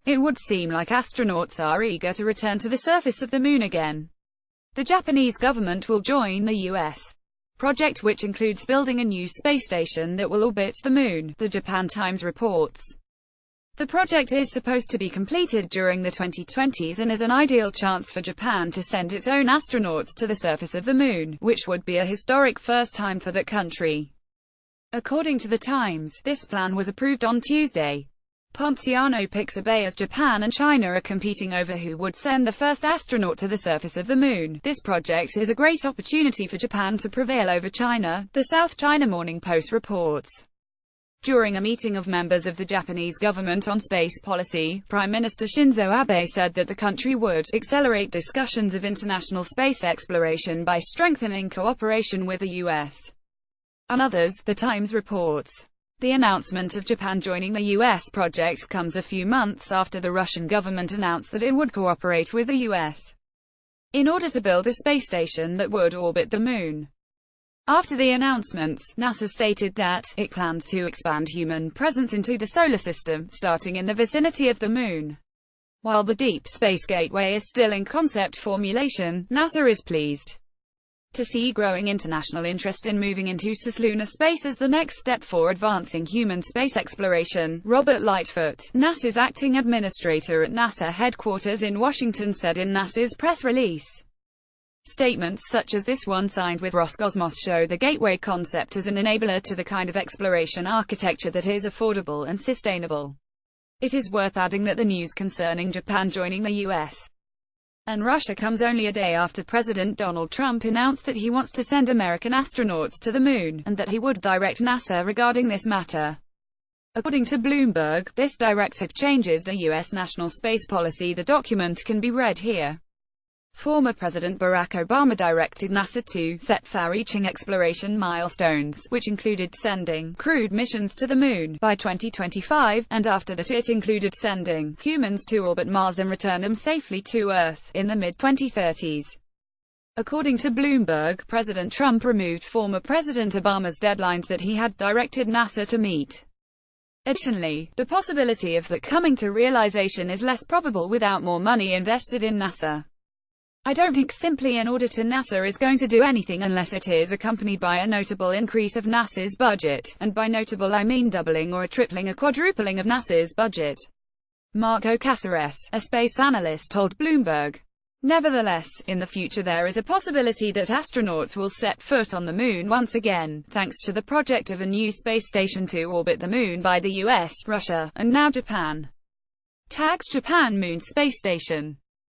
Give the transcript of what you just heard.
It would seem like astronauts are eager to return to the surface of the moon again. The Japanese government will join the U.S. project, which includes building a new space station that will orbit the moon, the Japan Times reports. The project is supposed to be completed during the 2020s and is an ideal chance for Japan to send its own astronauts to the surface of the moon, which would be a historic first time for that country. According to the Times, this plan was approved on Tuesday. Ponciano Pixabay as Japan and China are competing over who would send the first astronaut to the surface of the moon. This project is a great opportunity for Japan to prevail over China, the South China Morning Post reports. During a meeting of members of the Japanese government on space policy, Prime Minister Shinzo Abe said that the country would accelerate discussions of international space exploration by strengthening cooperation with the U.S. and others, the Times reports. The announcement of Japan joining the U.S. project comes a few months after the Russian government announced that it would cooperate with the U.S. in order to build a space station that would orbit the moon. After the announcements, NASA stated that it plans to expand human presence into the solar system, starting in the vicinity of the moon. While the Deep Space Gateway is still in concept formulation, NASA is pleased to see growing international interest in moving into cislunar space as the next step for advancing human space exploration. Robert Lightfoot, NASA's acting administrator at NASA headquarters in Washington, said in NASA's press release. Statements such as this one signed with Roscosmos show the Gateway concept as an enabler to the kind of exploration architecture that is affordable and sustainable. It is worth adding that the news concerning Japan joining the U.S. and Russia comes only a day after President Donald Trump announced that he wants to send American astronauts to the moon, and that he would direct NASA regarding this matter. According to Bloomberg, this directive changes the U.S. national space policy. The document can be read here. Former President Barack Obama directed NASA to set far-reaching exploration milestones, which included sending crewed missions to the moon by 2025, and after that it included sending humans to orbit Mars and return them safely to Earth in the mid-2030s. According to Bloomberg, President Trump removed former President Obama's deadlines that he had directed NASA to meet. Additionally, the possibility of that coming to realization is less probable without more money invested in NASA. I don't think simply an order to NASA is going to do anything unless it is accompanied by a notable increase of NASA's budget, and by notable I mean doubling or a tripling or quadrupling of NASA's budget. Marco Caceres, a space analyst, told Bloomberg. Nevertheless, in the future there is a possibility that astronauts will set foot on the moon once again, thanks to the project of a new space station to orbit the moon by the US, Russia, and now Japan. Tags Japan Moon Space Station.